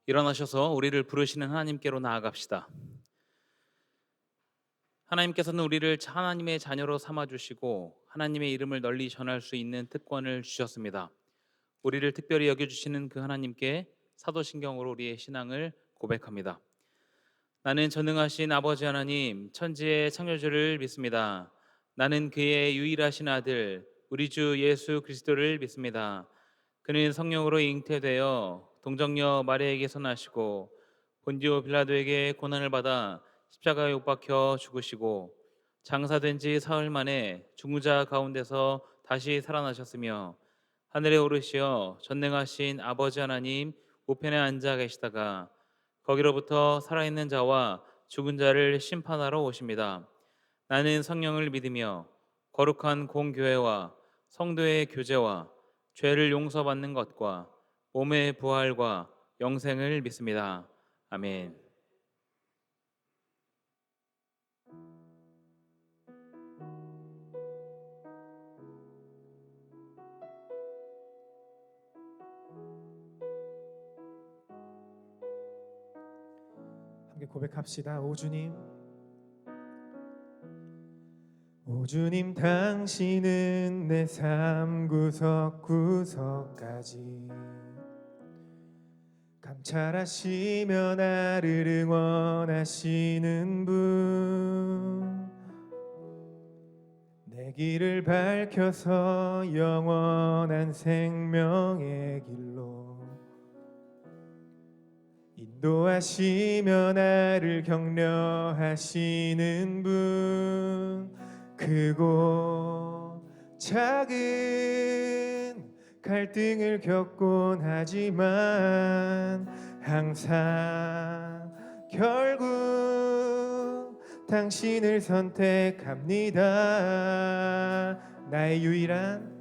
일어나셔서 우리를 부르시는 하나님께로 나아갑시다. 하나님께서는 우리를 하나님의 자녀로 삼아주시고 하나님의 이름을 널리 전할 수 있는 특권을 주셨습니다. 우리를 특별히 여겨주시는 그 하나님께 사도신경으로 우리의 신앙을 고백합니다. 나는 전능하신 아버지 하나님, 천지의 창조주를 믿습니다. 나는 그의 유일하신 아들, 우리 주 예수 그리스도를 믿습니다. 그는 성령으로 잉태되어 동정녀 마리아에게서 나시고 본디오 빌라도에게 고난을 받아 십자가에 못 박혀 죽으시고 장사된 지 사흘 만에 죽은 자 가운데서 다시 살아나셨으며 하늘에 오르시어 전능하신 아버지 하나님 우편에 앉아 계시다가 거기로부터 살아있는 자와 죽은 자를 심판하러 오십니다. 나는 성령을 믿으며 거룩한 공교회와 성도의 교제와 죄를 용서받는 것과 몸의 부활과 영생을 믿습니다. 아멘. 함께 고백합시다. 오 주님, 오 주님, 당신은 내 삶 구석구석까지 감찰하시며 나를 응원하시는 분, 내 길을 밝혀서 영원한 생명의 길로 인도하시며 나를 격려하시는 분, 크고 작은 갈등을 겪곤 하지만 항상 결국 당신을 선택합니다. 나의 유일한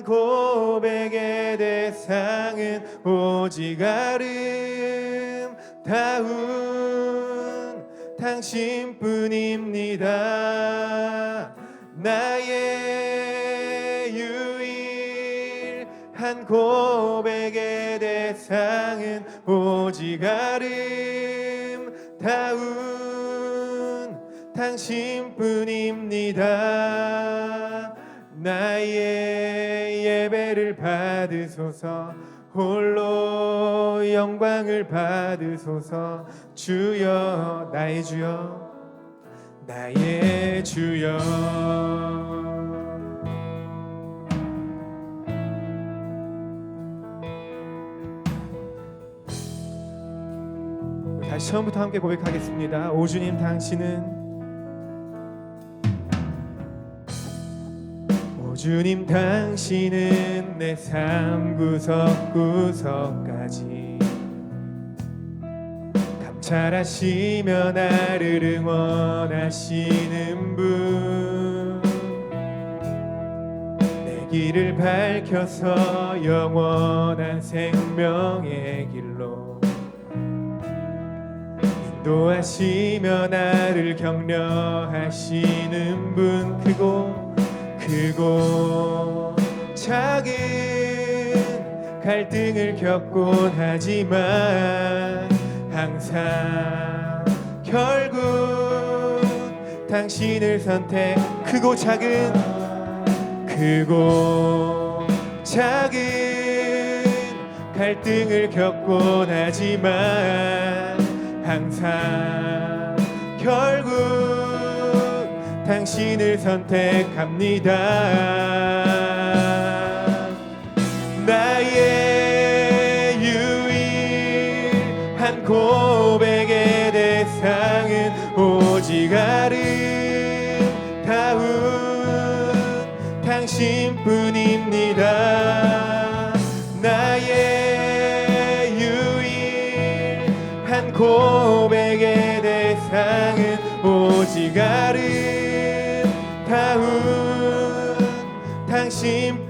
고백의 대상은 오직 아름다운 당신뿐입니다. 나의 유일한 고백의 대상은 오직 아름다운 당신뿐입니다. 나의 예배를 받으소서, 홀로 영광을 받으소서. 주여, 나의 주여, 나의 주여. 다시 처음부터 함께 고백하겠습니다. 오 주님, 오 주님, 당신은 내 삶 구석구석까지 감찰하시며 나를 응원하시는 분, 내 길을 밝혀서 영원한 생명의 길로 인도하시며 나를 격려하시는 분, 크고 작은 갈등을 겪곤 하지만 항상 결국 당신을 선택. 크고 작은 갈등을 겪곤 하지만 항상 결국 당신을 선택합니다. 나의 유일한 고백의 대상은 오직 아름다운 당신뿐입니다. 나의 유일한 고백의 대상은 오직 아름다운 당신.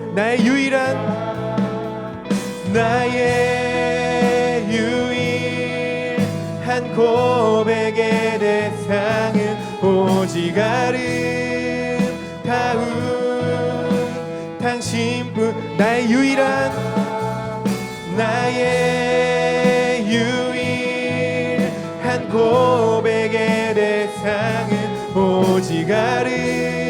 나의 유일한 고백의 대상은 오직 아름다운 당신뿐 나의 유일한 고백의 대상은 오직 아름다운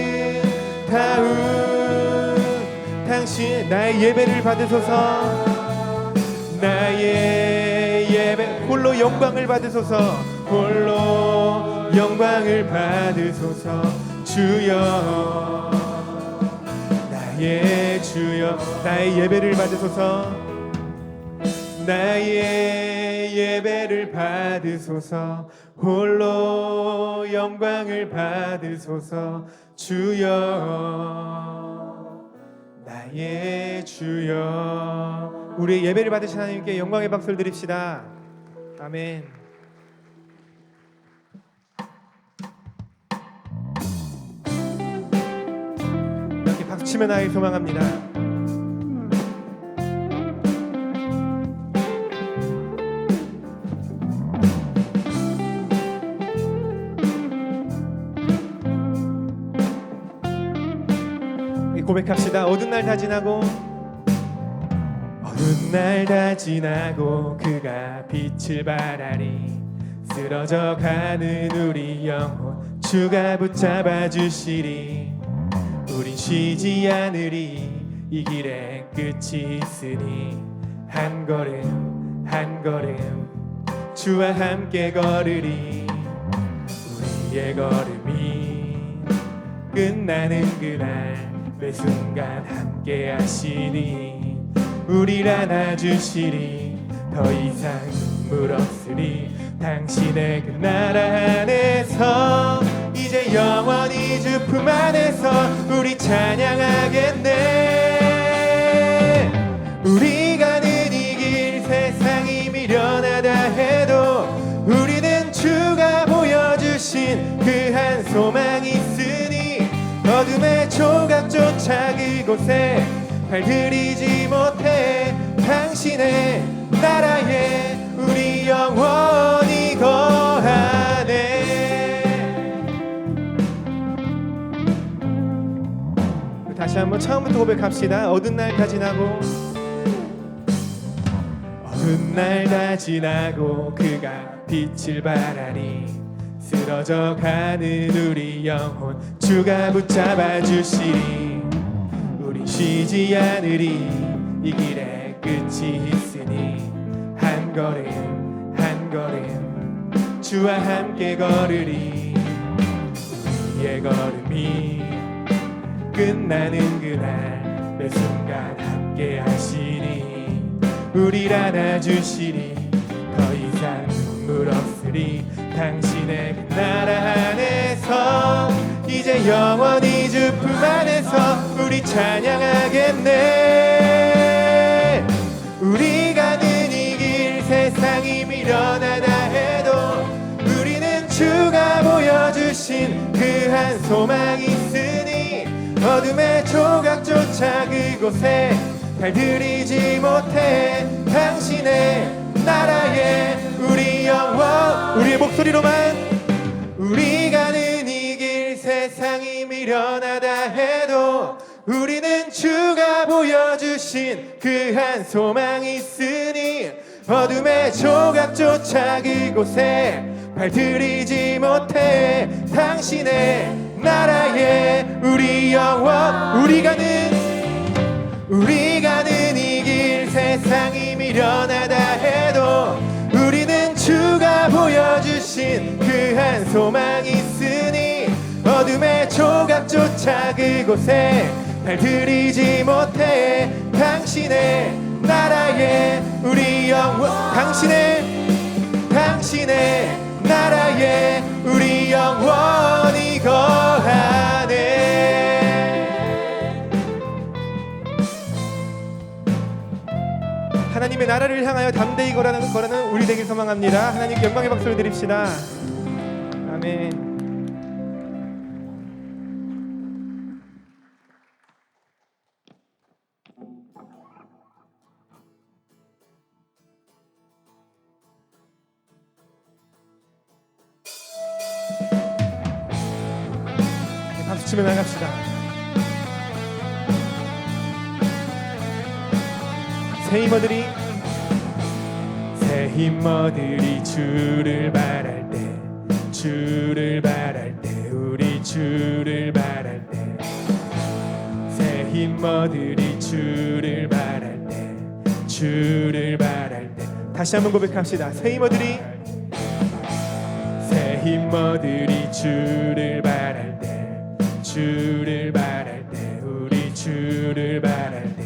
당신. 나의 예배를 받으소서. 나의 예배 홀로 영광을 받으소서. 홀로 영광을 받으소서. 주여 나의 주여 나의 예배를 받으소서. 나의 예배를 받으소서. 홀로 영광을 받으소서. 주여 나의 주여. 우리의 예배를 받으신 하나님께 영광의 박수를 드립시다. 아멘. 이렇게 박수치며 나의 소망합니다. 고백합시다. 어두운 날 다 지나고 어두운 날 다 지나고 그가 빛을 발하리. 쓰러져 가는 우리 영혼 주가 붙잡아 주시리. 우린 쉬지 않으리. 이 길에 끝이 있으니 한 걸음 한 걸음 주와 함께 걸으리. 우리의 걸음이 끝나는 그날 매 순간 함께 하시니 우리를 안아주시리. 더 이상 눈물 없으리. 당신의 그 나라 안에서 이제 영원히 주 품 안에서 우리 찬양하겠네. 우리 가는 이 길 세상이 미련하다 해도 우리는 주가 보여주신 그 한 소망이 있으니 어둠의 조각조차 그곳에 발들이지 못해 당신의 나라에 우리 영원히 거하네. 다시 한번 처음부터 고백합시다. 어두운 날 다 지나고 어두운 날 다 지나고 그가 빛을 발하리. 쓰러져 가는 우리 영혼 주가 붙잡아 주시리. 우린 쉬지 않으리. 이 길에 끝이 있으니 한 걸음 한 걸음 주와 함께 걸으리. 우리의 걸음이 끝나는 그날 매 순간 함께 하시니 우리를 안아주시리. 더 이상 눈물 없으리. 당신의 그 나라 안에서 이제 영원히 주 품 안에서 우리 찬양하겠네. 우리 가는 이 길 세상이 미련하다 해도 우리는 주가 보여주신 그 한 소망이 있으니 어둠의 조각조차 그곳에 발들이지 못해 당신의 나라에 우리 영원. 우리의 목소리로만 우리 가는 이 길 세상이 미련하다 해도 우리는 주가 보여주신 그 한 소망이 있으니 어둠의 조각조차 그곳에 발들이지 못해 당신의 나라에 우리 영원. 우리 가는 이 길 세상이 미련하다 해도 우리는 주가 보여주신 그 한 소망이 있으니 어둠의 조각조차 그곳에 발들이지 못해 당신의 나라에 우리 영원. 당신의 나라에 우리 영원히 거하네. 하나님의 나라를 향하여 담대히 걸어가는 우리 되길 소망합니다. 하나님께 영광의 박수를 드립시다. 아멘. 박수 치며 나갑시다. 새 힘머들이 주를 바랄 때 주를 바랄 때 우리 주를 바랄 때 새 힘머들이 주를 바랄 때 주를 바랄 때 다시 한번 고백합시다. 새 힘머들이 주를 바랄 때 주를 바랄 때 우리 주를 바랄 때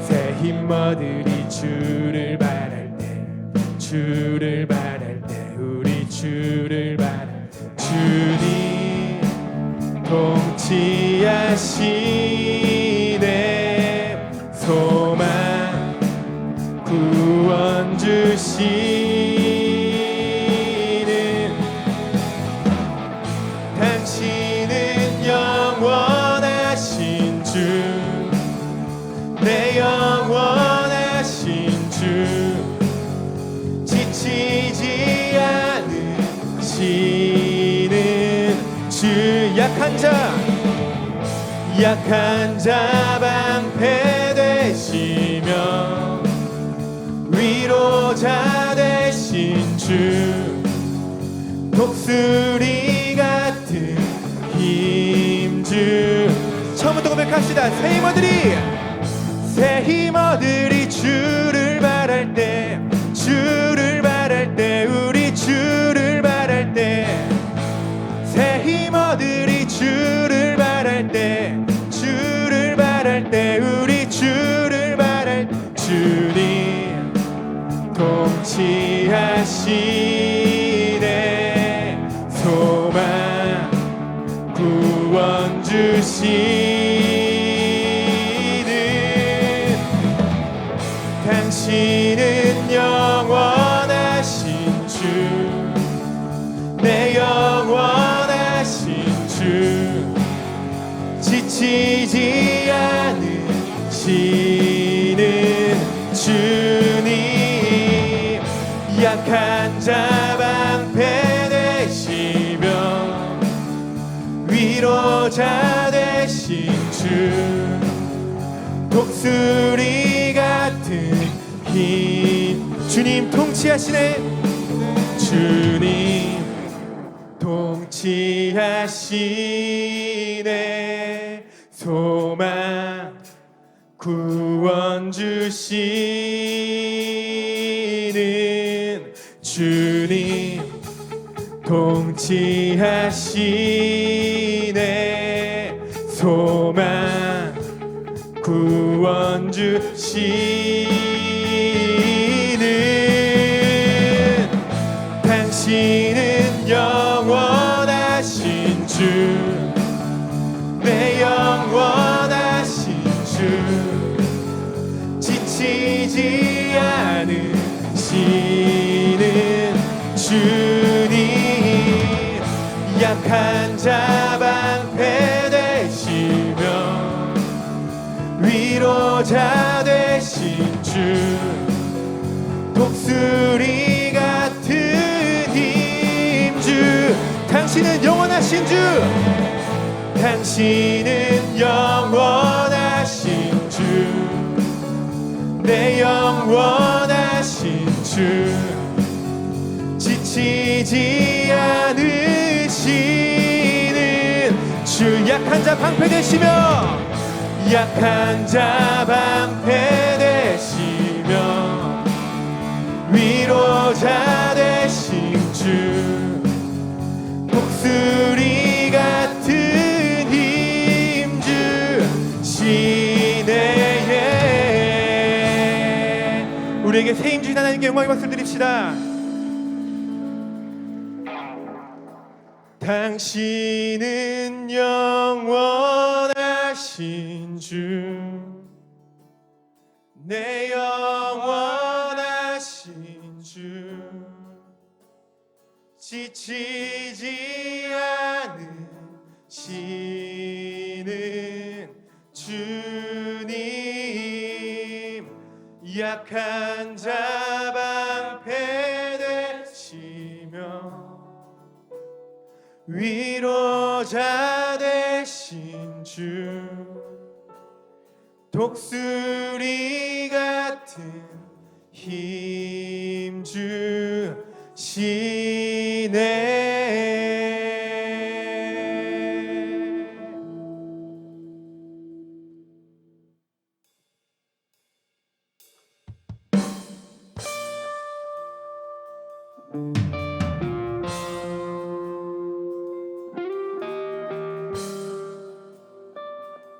새 힘머들이 주를 바랄 때 주를 바랄 때 우리 주를 바랄 때 주님 통치하시네 소망 구원 주시는 당신은 영원하신 주 내 영원하신 주 지치지 않으시는 주 약한 자 방패되시며 위로자 되신 주 독수리 같은 힘주 처음부터 고백합시다. 새 힘어들이 주를 바랄 때 주를 바랄 때 우리 주를 바랄 때 새 힘어들이 주를 바랄 때 주를 바랄 때 우리 주를 바랄 때 주님 통치하시네 소망 구원 주시는 당신은 영원하신 주 내 영원하신 주 지치지 않으시는 주님 약한 자 방패 되시며 위로자 되신 주 독수리 같은 힘 주님 통치하시네 주님 통치하시네 소망 구원 주시는 주님 통치하시네 소망 구원 주시는 당신은 영원하신 주 내 영원하신 주 지치지 않으시는 주님 약한 자 방패 되시며 위로자 되신 주 독수리 같은 힘주 당신은 영원하신 주 당신은 영원하신 주 내 영원하신 주 지치지 않으시는 주 약한 자 방패 되시며 약한 자 방패 되시며 위로자 되신 주 독수리 같은 힘 주시네 우리에게 새 힘 주신 하나님께 영광의 박수를 드립시다. 당신은 영원하신 주 내 영원하신 주 지치지 않으시는 주님 약한 자 방패 되시며 위로자 되신 주 독수리 같은 힘 주시네.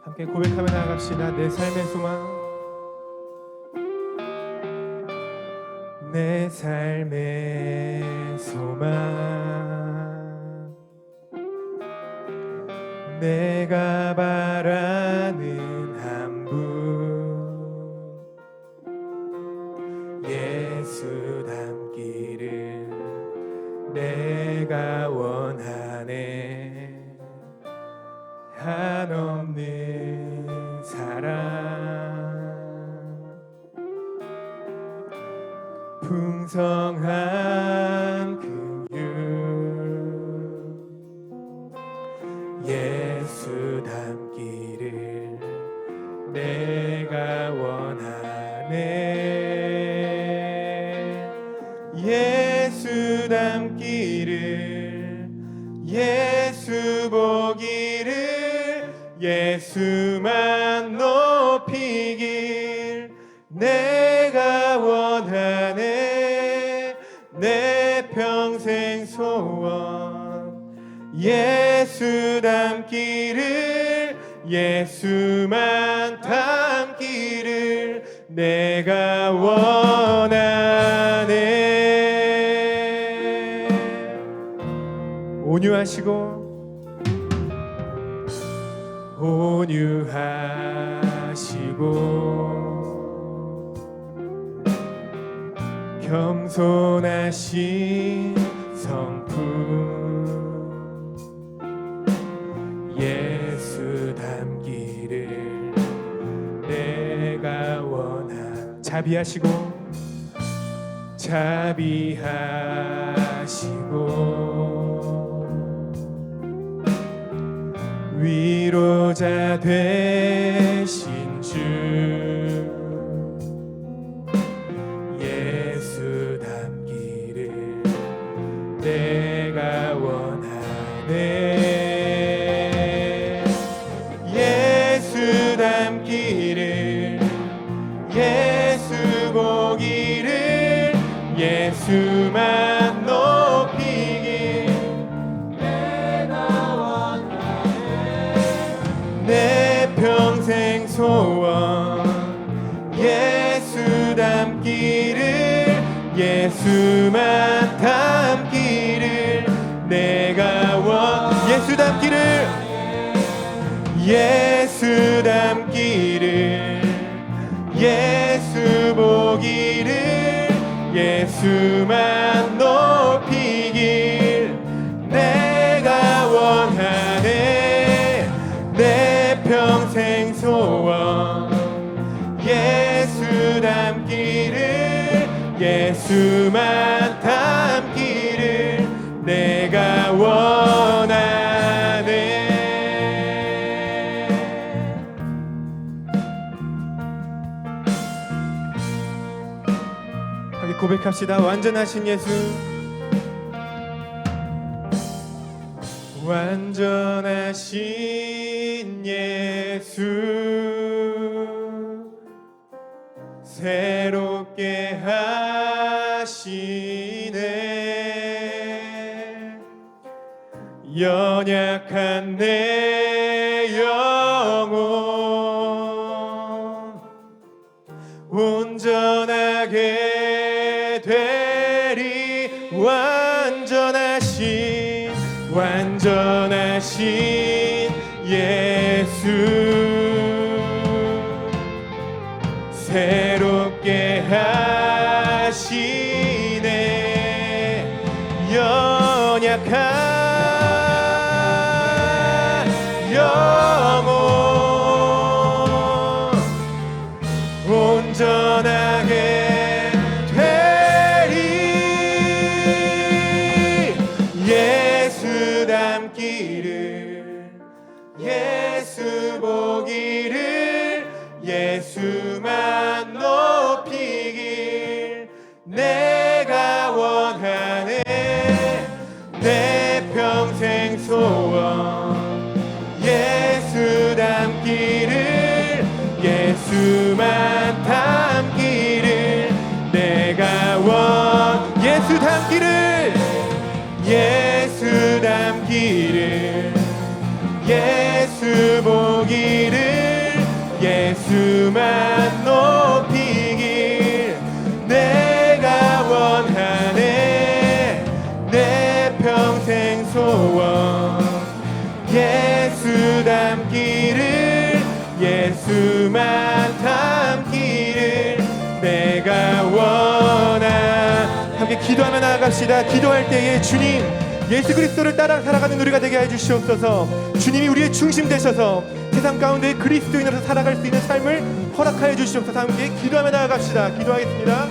함께 고백하며 나아갑시다. 내 삶의 소망, 내 삶의 소망, 내가 바라는 한 분, 예수 닮기를 내가 원하네. 한없는 사랑, 풍성한 긍휼, 예수 닮기를 내가 원하네. 예수 닮기를, 예수 보기를, 예수만 높이길 내가 원하네. 내 평생 소원, 예수 닮기를, 예수만 닮기를 내가 원하네. 온유하시고 온유하시고 겸손하신 성품, 예수 닮기를 내가 원하. 자비하시고 위로자 되신 주, 예수 닮기를 내가 원하네. 예수 닮기를, 예수 보기를, 예수만 높이길 내 평생 소원, 예수 닮기를, 예수만 닮기를 내가 예수 닮기를, 예수 닮기를, 예수 보기를, 예수만 높이길 내가 원하네. 내 평생 소원, 예수 닮기를, 예수만 닮기를 내가 원하네. 함께 고백합시다. 완전하신 예수, 완전하신 예수, 새롭게 하시네. 연약한 내 영혼 온전하게 되리. 완전하신 예수, 새롭게 하시네. 연약한 영혼 온전하게 되리. 예수 닮기를, 예수 보기를, 예수만 높이길 내가 원하네. 내 평생 소원 예수 닮기를, 예수만 닮기를 내가 예수 닮기를, 예수 닮기를, 예수 보기를, 예수만 높이길 내가 원하네. 내 평생 소원 예수 닮기를, 예수만 닮기를 내가 원하. 함께 기도하며 나아갑시다. 기도할 때에 주님 예수 그리스도를 따라 살아가는 우리가 되게 해주시옵소서. 주님이 우리의 중심 되셔서 세상 가운데 그리스도인으로 살아갈 수 있는 삶을 허락하여 주시옵소서. 함께 기도하며 나아갑시다. 기도하겠습니다.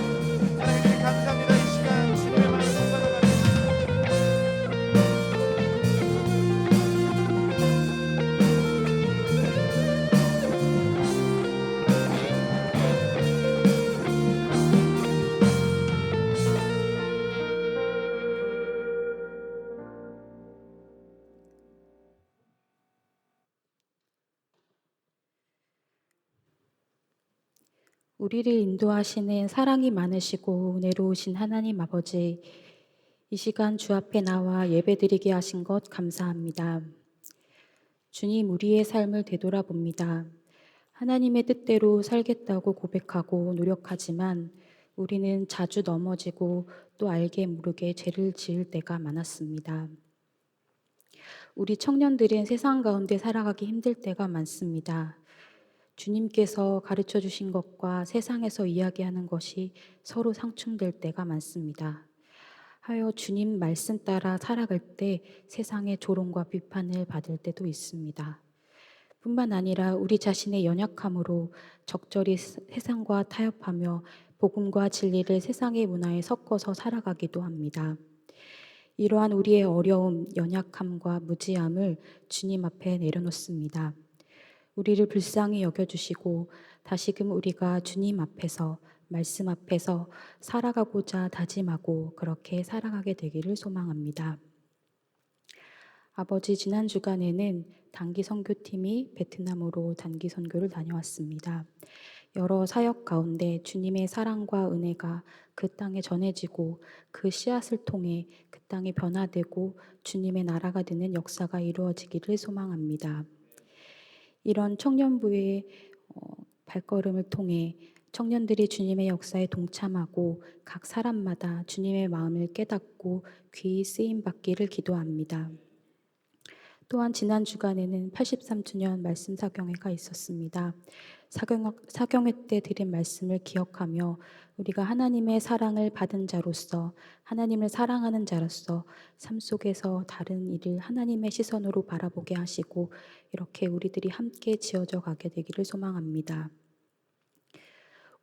사랑해 주님 감사합니다. 이 시간 주님의 말씀 받아갑니다. 우리를 인도하시는 사랑이 많으시고 은혜로우신 하나님 아버지, 이 시간 주 앞에 나와 예배드리게 하신 것 감사합니다. 주님, 우리의 삶을 되돌아봅니다. 하나님의 뜻대로 살겠다고 고백하고 노력하지만 우리는 자주 넘어지고 또 알게 모르게 죄를 지을 때가 많았습니다. 우리 청년들은 세상 가운데 살아가기 힘들 때가 많습니다. 주님께서 가르쳐 주신 것과 세상에서 이야기하는 것이 서로 상충될 때가 많습니다. 하여 주님 말씀 따라 살아갈 때 세상의 조롱과 비판을 받을 때도 있습니다. 뿐만 아니라 우리 자신의 연약함으로 적절히 세상과 타협하며 복음과 진리를 세상의 문화에 섞어서 살아가기도 합니다. 이러한 우리의 어려움, 연약함과 무지함을 주님 앞에 내려놓습니다. 우리를 불쌍히 여겨주시고 다시금 우리가 주님 앞에서, 말씀 앞에서 살아가고자 다짐하고 그렇게 살아가게 되기를 소망합니다. 아버지, 지난 주간에는 단기 선교팀이 베트남으로 단기 선교를 다녀왔습니다. 여러 사역 가운데 주님의 사랑과 은혜가 그 땅에 전해지고 그 씨앗을 통해 그 땅이 변화되고 주님의 나라가 되는 역사가 이루어지기를 소망합니다. 이런 청년부의 발걸음을 통해 청년들이 주님의 역사에 동참하고 각 사람마다 주님의 마음을 깨닫고 귀히 쓰임받기를 기도합니다. 또한 지난 주간에는 83주년 말씀 사경회가 있었습니다. 사경회 때 드린 말씀을 기억하며 우리가 하나님의 사랑을 받은 자로서, 하나님을 사랑하는 자로서 삶 속에서 다른 일을 하나님의 시선으로 바라보게 하시고 이렇게 우리들이 함께 지어져 가게 되기를 소망합니다.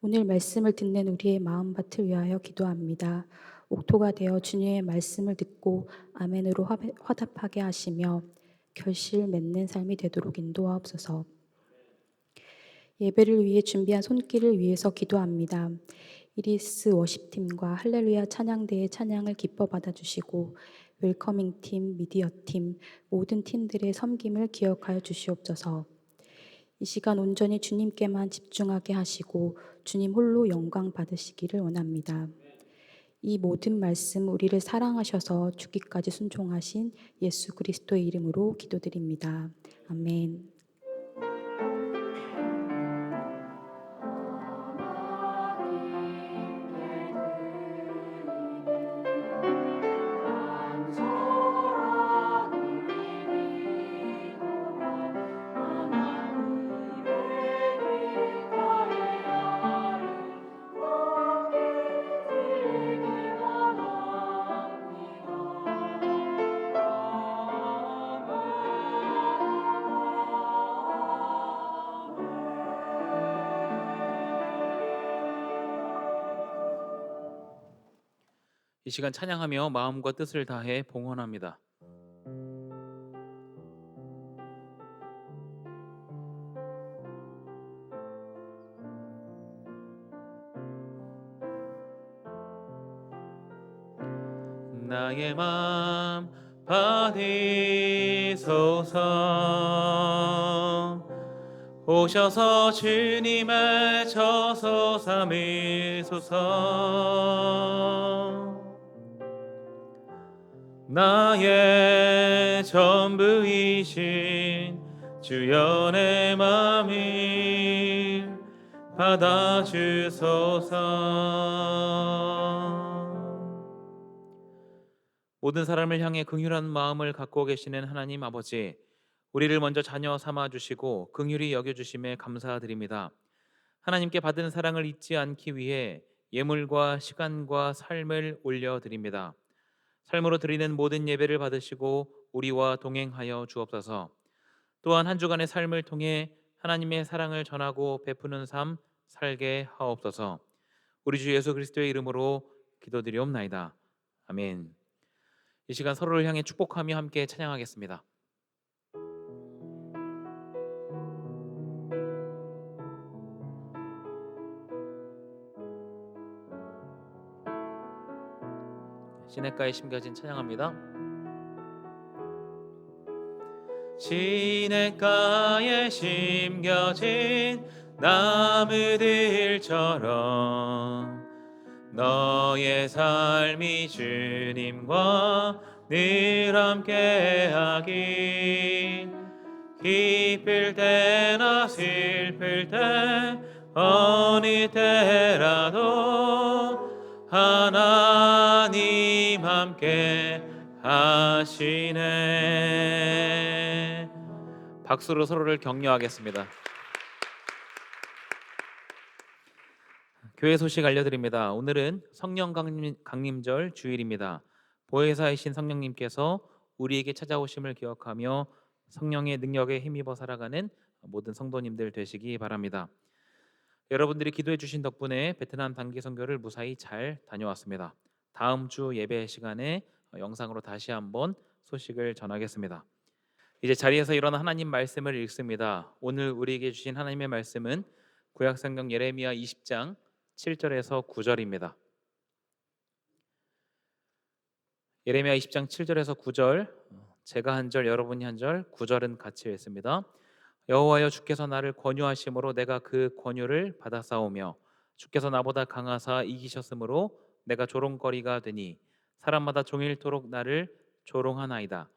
오늘 말씀을 듣는 우리의 마음밭을 위하여 기도합니다. 옥토가 되어 주님의 말씀을 듣고 아멘으로 화답하게 하시며 결실 맺는 삶이 되도록 인도하옵소서. 예배를 위해 준비한 손길을 위해서 기도합니다. 이리스 워십팀과 할렐루야 찬양대의 찬양을 기뻐 받아주시고 웰커밍팀, 미디어팀, 모든 팀들의 섬김을 기억하여 주시옵소서. 이 시간 온전히 주님께만 집중하게 하시고 주님 홀로 영광 받으시기를 원합니다. 이 모든 말씀 우리를 사랑하셔서 죽기까지 순종하신 예수 그리스도의 이름으로 기도드립니다. 아멘. 이 시간 찬양하며 마음과 뜻을 다해 봉헌합니다. 나의 맘 받으소서. 오셔서 주님의 저소 삼으소서. 나의 전부이신 주여 내 맘을 받아주소서. 모든 사람을 향해 긍휼한 마음을 갖고 계시는 하나님 아버지, 우리를 먼저 자녀 삼아 주시고 긍휼히 여겨 주심에 감사드립니다. 하나님께 받은 사랑을 잊지 않기 위해 예물과 시간과 삶을 올려 드립니다. 삶으로 드리는 모든 예배를 받으시고 우리와 동행하여 주옵소서. 또한 한 주간의 삶을 통해 하나님의 사랑을 전하고 베푸는 삶 살게 하옵소서. 우리 주 예수 그리스도의 이름으로 기도드리옵나이다. 아멘. 이 시간 서로를 향해 축복하며 함께 찬양하겠습니다. 시냇가에 심겨진 찬양합니다. 시냇가에 심겨진 나무들처럼 너의 삶이 주님과 늘 함께하길. 기쁠 때나 슬플 때 어느 때라도 하나님 함께 하시네. 박수로 서로를 격려하겠습니다. 교회 소식 알려드립니다. 오늘은 성령 강림절 주일입니다. 보혜사이신 성령님께서 우리에게 찾아오심을 기억하며 성령의 능력에 힘입어 살아가는 모든 성도님들 되시기 바랍니다. 여러분들이 기도해 주신 덕분에 베트남 단기 선교를 무사히 잘 다녀왔습니다. 다음 주 예배 시간에 영상으로 다시 한번 소식을 전하겠습니다. 이제 자리에서 일어나 하나님 말씀을 읽습니다. 오늘 우리에게 주신 하나님의 말씀은 구약성경 예레미야 20장 7절에서 9절입니다. 예레미야 20장 7절에서 9절, 제가 한 절, 여러분이 한 절, 9절은 같이 읽습니다. 여호와여, 주께서 나를 권유하심으로 내가 그 권유를 받아싸우며 주께서 나보다 강하사 이기셨으므로 내가 조롱거리가 되니 사람마다 종일토록 나를 조롱하나이다.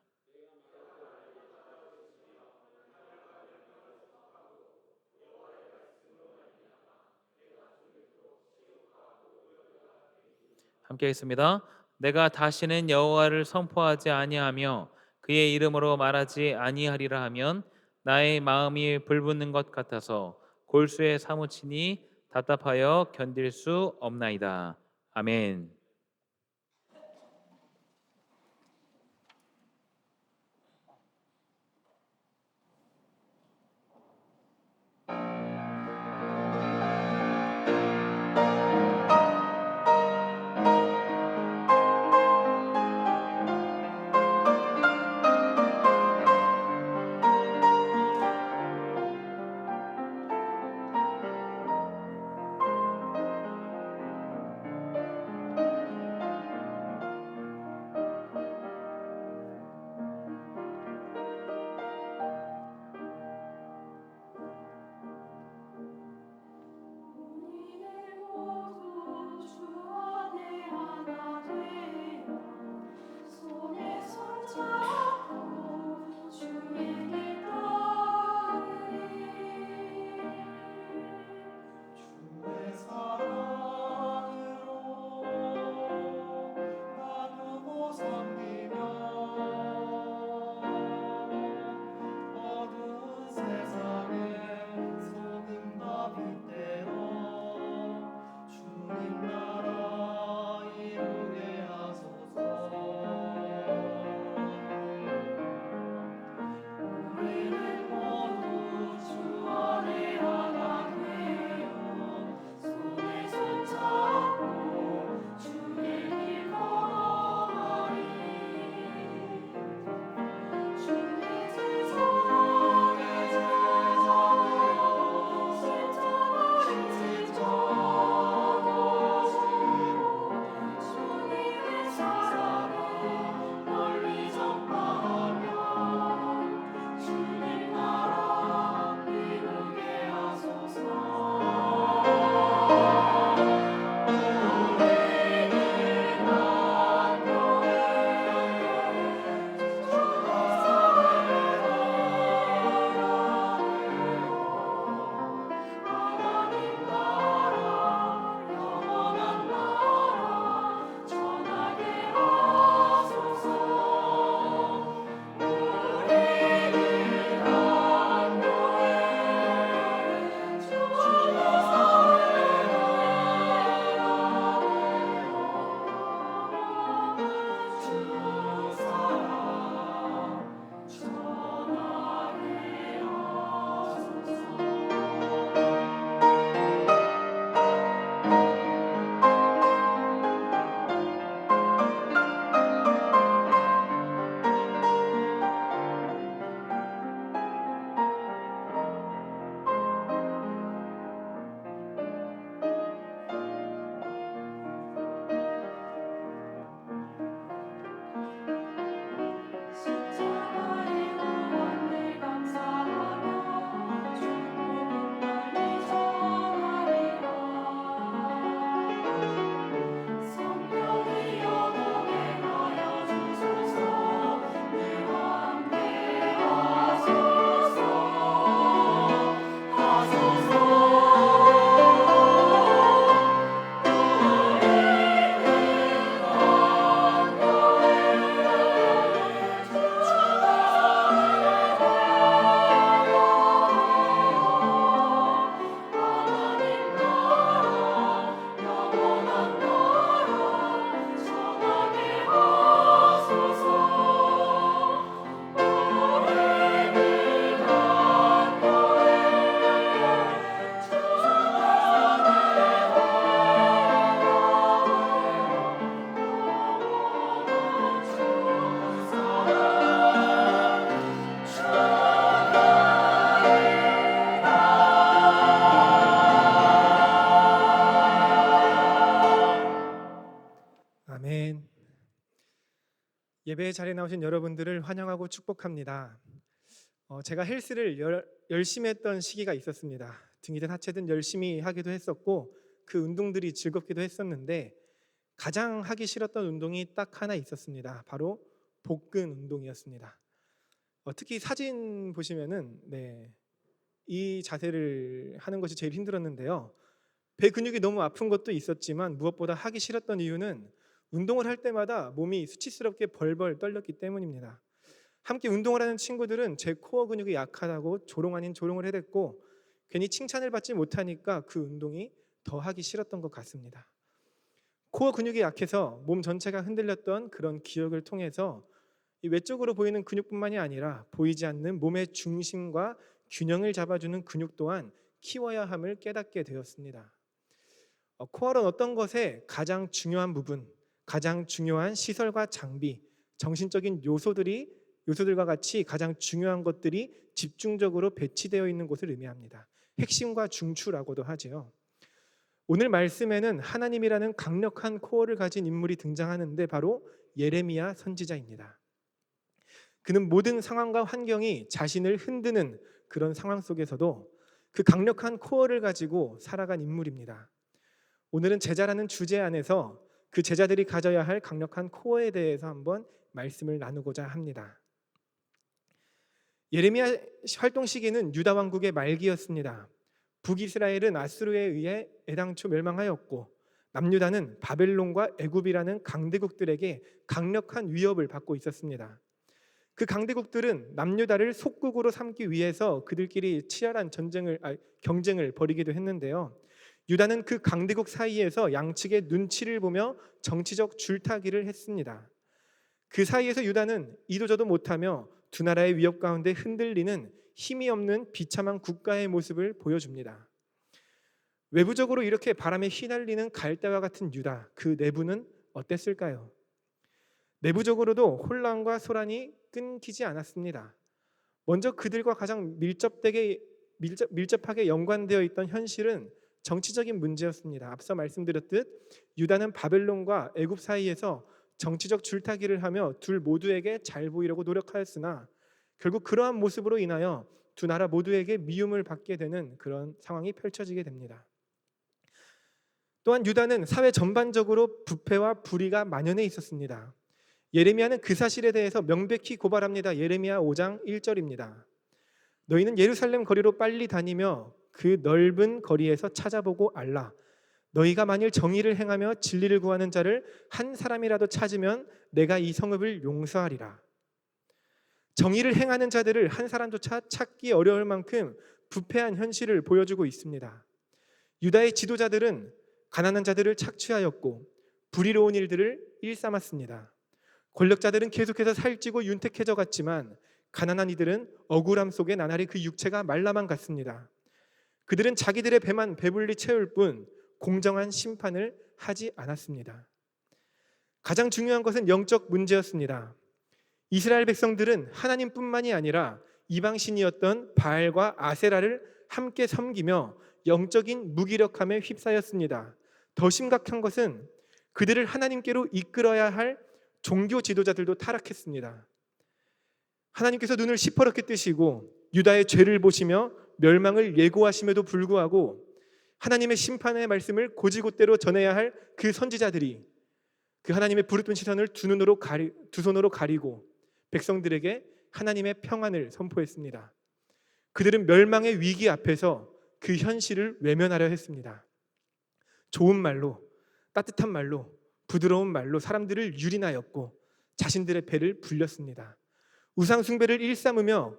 함께 읽습니다. 내가 다시는 여호와를 선포하지 아니하며 그의 이름으로 말하지 아니하리라 하면 나의 마음이 불붙는 것 같아서 골수에 사무치니 답답하여 견딜 수 없나이다. 아멘. 예배 자리에 나오신 여러분들을 환영하고 축복합니다. 제가 헬스를 열심히 했던 시기가 있었습니다. 등이든 하체든 열심히 하기도 했었고 그 운동들이 즐겁기도 했었는데 가장 하기 싫었던 운동이 딱 하나 있었습니다. 바로 복근 운동이었습니다. 특히 사진 보시면은 이 자세를 하는 것이 제일 힘들었는데요. 배 근육이 너무 아픈 것도 있었지만 무엇보다 하기 싫었던 이유는 운동을 할 때마다 몸이 수치스럽게 벌벌 떨렸기 때문입니다. 함께 운동을 하는 친구들은 제 코어 근육이 약하다고 조롱 아닌 조롱을 해댔고 괜히 칭찬을 받지 못하니까 그 운동이 더 하기 싫었던 것 같습니다. 코어 근육이 약해서 몸 전체가 흔들렸던 그런 기억을 통해서 이 외적으로 보이는 근육뿐만이 아니라 보이지 않는 몸의 중심과 균형을 잡아주는 근육 또한 키워야 함을 깨닫게 되었습니다. 코어는 어떤 것에 가장 중요한 부분, 가장 중요한 시설과 장비, 정신적인 요소들과 같이 가장 중요한 것들이 집중적으로 배치되어 있는 곳을 의미합니다. 핵심과 중추라고도 하지요. 오늘 말씀에는 하나님이라는 강력한 코어를 가진 인물이 등장하는데 바로 예레미야 선지자입니다. 그는 모든 상황과 환경이 자신을 흔드는 그런 상황 속에서도 그 강력한 코어를 가지고 살아간 인물입니다. 오늘은 제자라는 주제 안에서 그 제자들이 가져야 할 강력한 코어에 대해서 한번 말씀을 나누고자 합니다. 예레미야 활동 시기는 유다 왕국의 말기였습니다. 북이스라엘은 아수르에 의해 애당초 멸망하였고 남유다는 바벨론과 애굽이라는 강대국들에게 강력한 위협을 받고 있었습니다. 그 강대국들은 남유다를 속국으로 삼기 위해서 그들끼리 치열한 경쟁을 벌이기도 했는데요. 유다는 그 강대국 사이에서 양측의 눈치를 보며 정치적 줄타기를 했습니다. 그 사이에서 유다는 이도저도 못하며 두 나라의 위협 가운데 흔들리는 힘이 없는 비참한 국가의 모습을 보여줍니다. 외부적으로 이렇게 바람에 휘날리는 갈대와 같은 유다, 그 내부는 어땠을까요? 내부적으로도 혼란과 소란이 끊기지 않았습니다. 먼저 그들과 가장 밀접하게 연관되어 있던 현실은 정치적인 문제였습니다. 앞서 말씀드렸듯 유다는 바벨론과 애굽 사이에서 정치적 줄타기를 하며 둘 모두에게 잘 보이려고 노력하였으나 결국 그러한 모습으로 인하여 두 나라 모두에게 미움을 받게 되는 그런 상황이 펼쳐지게 됩니다. 또한 유다는 사회 전반적으로 부패와 불의가 만연해 있었습니다. 예레미야는 그 사실에 대해서 명백히 고발합니다. 예레미야 5장 1절입니다. 너희는 예루살렘 거리로 빨리 다니며 그 넓은 거리에서 찾아보고 알라. 너희가 만일 정의를 행하며 진리를 구하는 자를 한 사람이라도 찾으면 내가 이 성읍을 용서하리라. 정의를 행하는 자들을 한 사람조차 찾기 어려울 만큼 부패한 현실을 보여주고 있습니다. 유다의 지도자들은 가난한 자들을 착취하였고 불의로운 일들을 일삼았습니다. 권력자들은 계속해서 살찌고 윤택해져 갔지만 가난한 이들은 억울함 속에 나날이 그 육체가 말라만 갔습니다. 그들은 자기들의 배만 배불리 채울 뿐 공정한 심판을 하지 않았습니다. 가장 중요한 것은 영적 문제였습니다. 이스라엘 백성들은 하나님뿐만이 아니라 이방신이었던 바알과 아세라를 함께 섬기며 영적인 무기력함에 휩싸였습니다. 더 심각한 것은 그들을 하나님께로 이끌어야 할 종교 지도자들도 타락했습니다. 하나님께서 눈을 시퍼렇게 뜨시고 유다의 죄를 보시며 멸망을 예고하심에도 불구하고 하나님의 심판의 말씀을 곧이곧대로 전해야 할 그 선지자들이 그 하나님의 부르짖은 시선을 두 손으로 가리고 백성들에게 하나님의 평안을 선포했습니다. 그들은 멸망의 위기 앞에서 그 현실을 외면하려 했습니다. 좋은 말로, 따뜻한 말로, 부드러운 말로 사람들을 유린하였고 자신들의 배를 불렸습니다. 우상 숭배를 일삼으며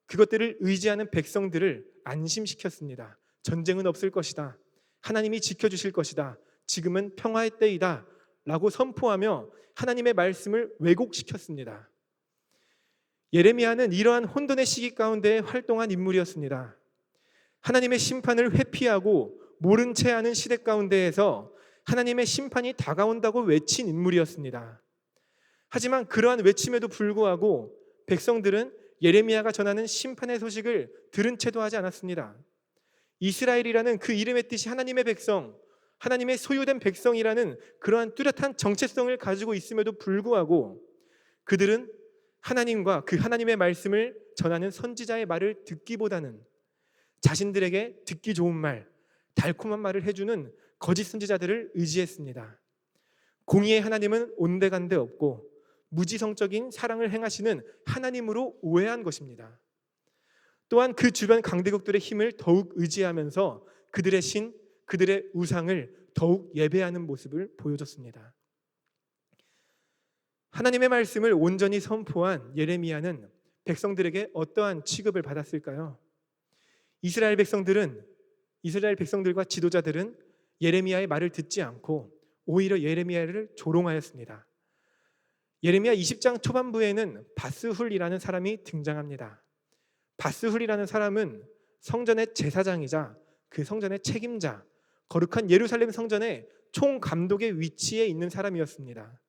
그것들을 의지하는 백성들을 안심시켰습니다. 전쟁은 없을 것이다. 하나님이 지켜주실 것이다. 지금은 평화의 때이다. 라고 선포하며 하나님의 말씀을 왜곡시켰습니다. 예레미야는 이러한 혼돈의 시기 가운데 활동한 인물이었습니다. 하나님의 심판을 회피하고 모른 채 하는 시대 가운데에서 하나님의 심판이 다가온다고 외친 인물이었습니다. 하지만 그러한 외침에도 불구하고 백성들은 예레미야가 전하는 심판의 소식을 들은 채도 하지 않았습니다. 이스라엘이라는 그 이름의 뜻이 하나님의 백성, 하나님의 소유된 백성이라는 그러한 뚜렷한 정체성을 가지고 있음에도 불구하고 그들은 하나님과 그 하나님의 말씀을 전하는 선지자의 말을 듣기보다는 자신들에게 듣기 좋은 말, 달콤한 말을 해주는 거짓 선지자들을 의지했습니다. 공의의 하나님은 온데간데 없고 무지성적인 사랑을 행하시는 하나님으로 오해한 것입니다. 또한 그 주변 강대국들의 힘을 더욱 의지하면서 그들의 신, 그들의 우상을 더욱 예배하는 모습을 보여줬습니다. 하나님의 말씀을 온전히 선포한 예레미야는 백성들에게 어떠한 취급을 받았을까요? 이스라엘 백성들과 지도자들은 예레미야의 말을 듣지 않고 오히려 예레미야를 조롱하였습니다. 예레미야 20장 초반부에는 바스훌이라는 사람이 등장합니다. 바스훌이라는 사람은 성전의 제사장이자 그 성전의 책임자, 거룩한 예루살렘 성전의 총감독의 위치에 있는 사람이었습니다.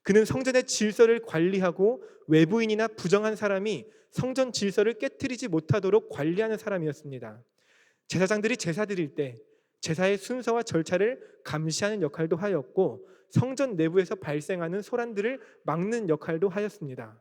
그는 성전의 질서를 관리하고 외부인이나 부정한 사람이 성전 질서를 깨트리지 못하도록 관리하는 사람이었습니다. 제사장들이 제사 드릴 때 제사의 순서와 절차를 감시하는 역할도 하였고 성전 내부에서 발생하는 소란들을 막는 역할도 하였습니다.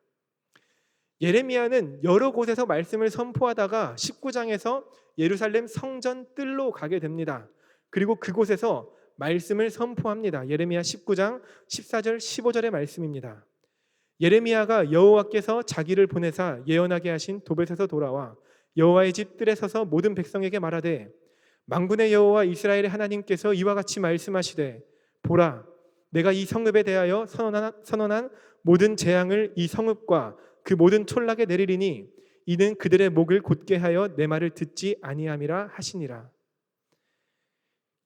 예레미야는 여러 곳에서 말씀을 선포하다가 19장에서 예루살렘 성전 뜰로 가게 됩니다. 그리고 그곳에서 말씀을 선포합니다. 예레미야 19장 14절 15절의 말씀입니다. 예레미야가 여호와께서 자기를 보내사 예언하게 하신 도벳에서 돌아와 여호와의 집 뜰에 서서 모든 백성에게 말하되 만군의 여호와 이스라엘의 하나님께서 이와 같이 말씀하시되 보라 내가 이 성읍에 대하여 선언한 모든 재앙을 이 성읍과 그 모든 촌락에 내리리니 이는 그들의 목을 곧게 하여 내 말을 듣지 아니함이라 하시니라.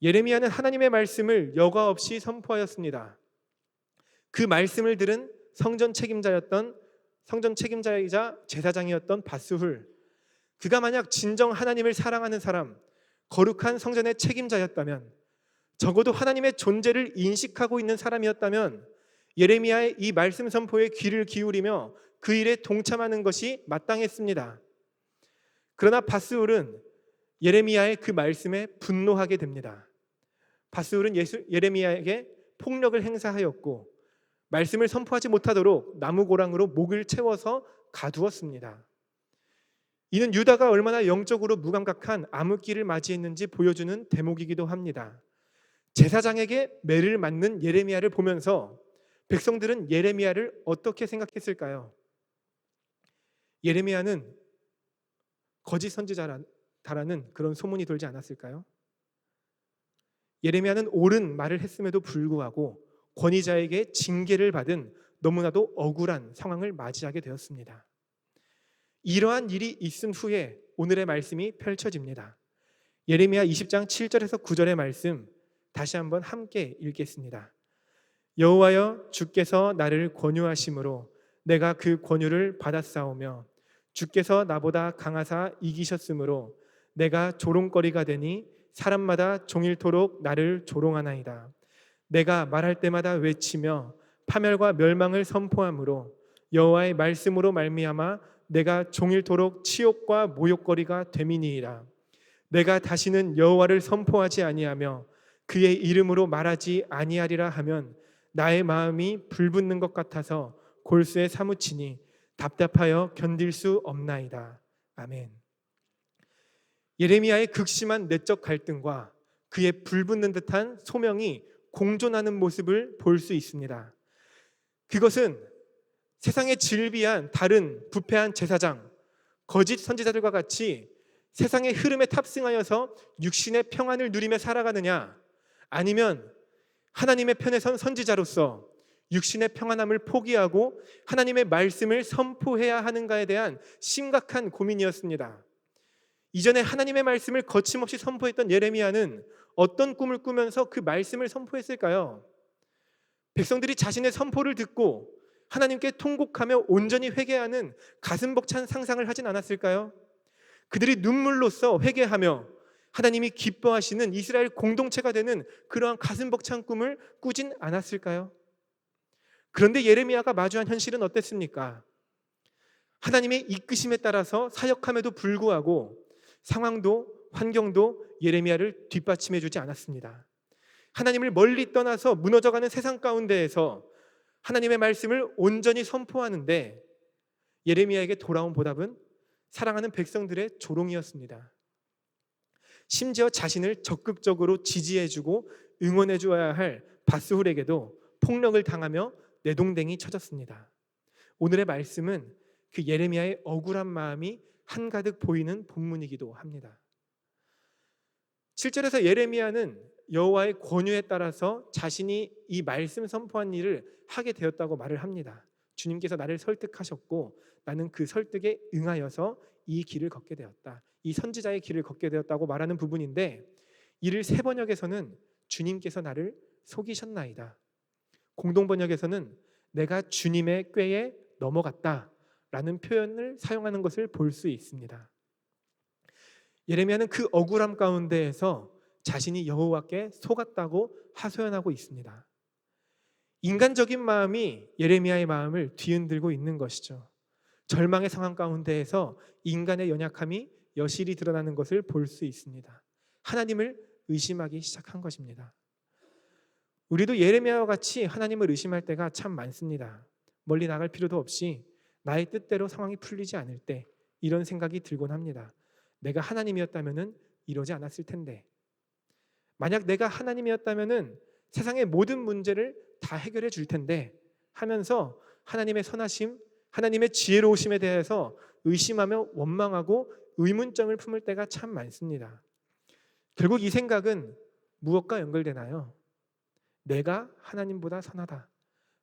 예레미야는 하나님의 말씀을 여과 없이 선포하였습니다. 그 말씀을 들은 성전 책임자이자 제사장이었던 바스훌, 그가 만약 진정 하나님을 사랑하는 사람, 거룩한 성전의 책임자였다면, 적어도 하나님의 존재를 인식하고 있는 사람이었다면 예레미야의 이 말씀 선포에 귀를 기울이며 그 일에 동참하는 것이 마땅했습니다. 그러나 바스훌은 예레미야의 그 말씀에 분노하게 됩니다. 바스훌은 예레미야에게 폭력을 행사하였고 말씀을 선포하지 못하도록 나무고랑으로 목을 채워서 가두었습니다. 이는 유다가 얼마나 영적으로 무감각한 암흑기를 맞이했는지 보여주는 대목이기도 합니다. 제사장에게 매를 맞는 예레미야를 보면서 백성들은 예레미야를 어떻게 생각했을까요? 예레미야는 거짓 선지자라는 그런 소문이 돌지 않았을까요? 예레미야는 옳은 말을 했음에도 불구하고 권위자에게 징계를 받은 너무나도 억울한 상황을 맞이하게 되었습니다. 이러한 일이 있은 후에 오늘의 말씀이 펼쳐집니다. 예레미야 20장 7절에서 9절의 말씀 다시 한번 함께 읽겠습니다. 여호와여 주께서 나를 권유하심으로 내가 그 권유를 받았사오며 주께서 나보다 강하사 이기셨으므로 내가 조롱거리가 되니 사람마다 종일토록 나를 조롱하나이다. 내가 말할 때마다 외치며 파멸과 멸망을 선포함으로 여호와의 말씀으로 말미암아 내가 종일토록 치욕과 모욕거리가 됨이니이다. 내가 다시는 여호와를 선포하지 아니하며 그의 이름으로 말하지 아니하리라 하면 나의 마음이 불붙는 것 같아서 골수에 사무치니 답답하여 견딜 수 없나이다. 아멘. 예레미야의 극심한 내적 갈등과 그의 불붙는 듯한 소명이 공존하는 모습을 볼 수 있습니다. 그것은 세상에 질비한 다른 부패한 제사장, 거짓 선지자들과 같이 세상의 흐름에 탑승하여서 육신의 평안을 누리며 살아가느냐, 아니면 하나님의 편에 선 선지자로서 육신의 평안함을 포기하고 하나님의 말씀을 선포해야 하는가에 대한 심각한 고민이었습니다. 이전에 하나님의 말씀을 거침없이 선포했던 예레미야는 어떤 꿈을 꾸면서 그 말씀을 선포했을까요? 백성들이 자신의 선포를 듣고 하나님께 통곡하며 온전히 회개하는 가슴 벅찬 상상을 하진 않았을까요? 그들이 눈물로써 회개하며 하나님이 기뻐하시는 이스라엘 공동체가 되는 그러한 가슴 벅찬 꿈을 꾸진 않았을까요? 그런데 예레미야가 마주한 현실은 어땠습니까? 하나님의 이끄심에 따라서 사역함에도 불구하고 상황도 환경도 예레미야를 뒷받침해 주지 않았습니다. 하나님을 멀리 떠나서 무너져가는 세상 가운데에서 하나님의 말씀을 온전히 선포하는데 예레미야에게 돌아온 보답은 사랑하는 백성들의 조롱이었습니다. 심지어 자신을 적극적으로 지지해주고 응원해줘야 할 바스훌에게도 폭력을 당하며 내동댕이 쳐졌습니다. 오늘의 말씀은 그 예레미야의 억울한 마음이 한가득 보이는 본문이기도 합니다. 7절에서 예레미야는 여호와의 권유에 따라서 자신이 이 말씀 선포한 일을 하게 되었다고 말을 합니다. 주님께서 나를 설득하셨고 나는 그 설득에 응하여서 이 길을 걷게 되었다. 이 선지자의 길을 걷게 되었다고 말하는 부분인데, 이를 새 번역에서는 주님께서 나를 속이셨나이다, 공동 번역에서는 내가 주님의 꾀에 넘어갔다 라는 표현을 사용하는 것을 볼 수 있습니다. 예레미야는 그 억울함 가운데에서 자신이 여호와께 속았다고 하소연하고 있습니다. 인간적인 마음이 예레미야의 마음을 뒤흔들고 있는 것이죠. 절망의 상황 가운데에서 인간의 연약함이 여실히 드러나는 것을 볼 수 있습니다. 하나님을 의심하기 시작한 것입니다. 우리도 예레미야와 같이 하나님을 의심할 때가 참 많습니다. 멀리 나갈 필요도 없이 나의 뜻대로 상황이 풀리지 않을 때 이런 생각이 들곤 합니다. 내가 하나님이었다면 이러지 않았을 텐데, 만약 내가 하나님이었다면 세상의 모든 문제를 다 해결해 줄 텐데 하면서 하나님의 선하심, 하나님의 지혜로우심에 대해서 의심하며 원망하고 의문점을 품을 때가 참 많습니다. 결국 이 생각은 무엇과 연결되나요? 내가 하나님보다 선하다,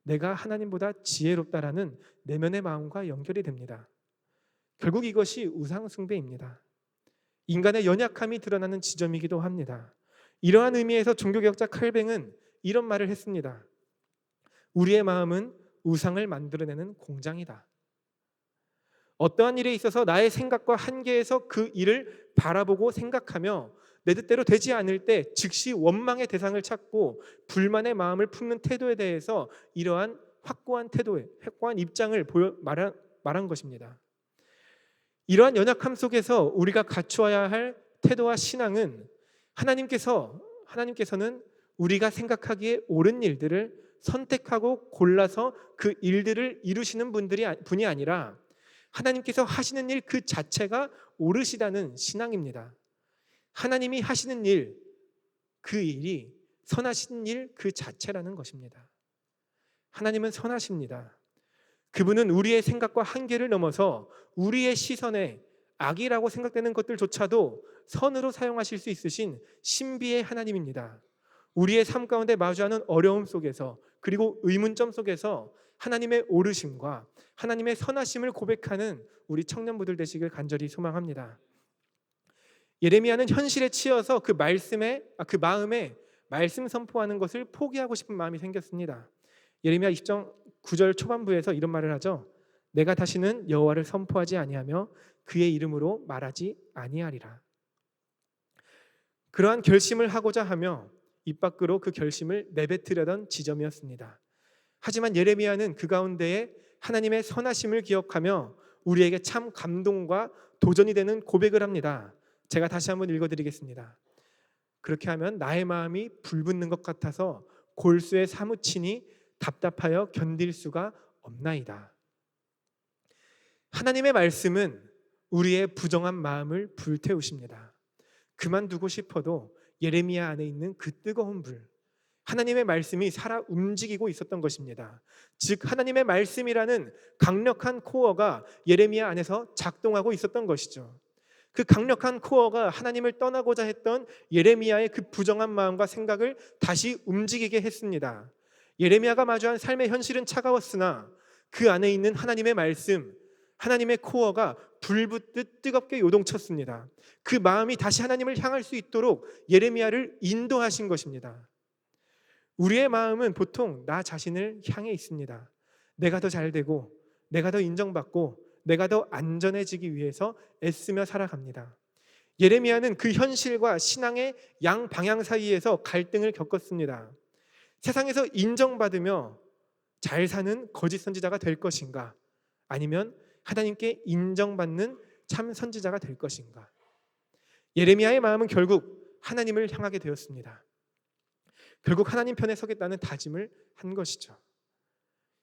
내가 하나님보다 지혜롭다라는 내면의 마음과 연결이 됩니다. 결국 이것이 우상숭배입니다. 인간의 연약함이 드러나는 지점이기도 합니다. 이러한 의미에서 종교개혁자 칼뱅은 이런 말을 했습니다. 우리의 마음은 우상을 만들어내는 공장이다. 어떠한 일에 있어서 나의 생각과 한계에서 그 일을 바라보고 생각하며 내 뜻대로 되지 않을 때 즉시 원망의 대상을 찾고 불만의 마음을 품는 태도에 대해서 이러한 확고한 입장을 말한 것입니다. 이러한 연약함 속에서 우리가 갖추어야 할 태도와 신앙은 하나님께서는 우리가 생각하기에 옳은 일들을 선택하고 골라서 그 일들을 이루시는 분이 아니라 하나님께서 하시는 일 그 자체가 옳으시다는 신앙입니다. 하나님이 하시는 일, 그 일이 선하신 일 그 자체라는 것입니다. 하나님은 선하십니다. 그분은 우리의 생각과 한계를 넘어서 우리의 시선에 악이라고 생각되는 것들조차도 선으로 사용하실 수 있으신 신비의 하나님입니다. 우리의 삶 가운데 마주하는 어려움 속에서, 그리고 의문점 속에서 하나님의 오르심과 하나님의 선하심을 고백하는 우리 청년부들 되시길 간절히 소망합니다. 예레미야는 현실에 치여서 그 마음에 말씀 선포하는 것을 포기하고 싶은 마음이 생겼습니다. 예레미야 20장 9절 초반부에서 이런 말을 하죠. 내가 다시는 여호와를 선포하지 아니하며 그의 이름으로 말하지 아니하리라. 그러한 결심을 하고자 하며 입 밖으로 그 결심을 내뱉으려던 지점이었습니다. 하지만 예레미야는 그 가운데에 하나님의 선하심을 기억하며 우리에게 참 감동과 도전이 되는 고백을 합니다. 제가 다시 한번 읽어드리겠습니다. 그렇게 하면 나의 마음이 불붙는 것 같아서 골수에 사무치니 답답하여 견딜 수가 없나이다. 하나님의 말씀은 우리의 부정한 마음을 불태우십니다. 그만두고 싶어도 예레미야 안에 있는 그 뜨거운 불, 하나님의 말씀이 살아 움직이고 있었던 것입니다. 즉 하나님의 말씀이라는 강력한 코어가 예레미야 안에서 작동하고 있었던 것이죠. 그 강력한 코어가 하나님을 떠나고자 했던 예레미야의 그 부정한 마음과 생각을 다시 움직이게 했습니다. 예레미야가 마주한 삶의 현실은 차가웠으나 그 안에 있는 하나님의 말씀, 하나님의 코어가 불붙듯 뜨겁게 요동쳤습니다. 그 마음이 다시 하나님을 향할 수 있도록 예레미야를 인도하신 것입니다. 우리의 마음은 보통 나 자신을 향해 있습니다. 내가 더 잘되고, 내가 더 인정받고, 내가 더 안전해지기 위해서 애쓰며 살아갑니다. 예레미야는 그 현실과 신앙의 양 방향 사이에서 갈등을 겪었습니다. 세상에서 인정받으며 잘 사는 거짓 선지자가 될 것인가, 아니면 하나님께 인정받는 참 선지자가 될 것인가. 예레미야의 마음은 결국 하나님을 향하게 되었습니다. 결국 하나님 편에 서겠다는 다짐을 한 것이죠.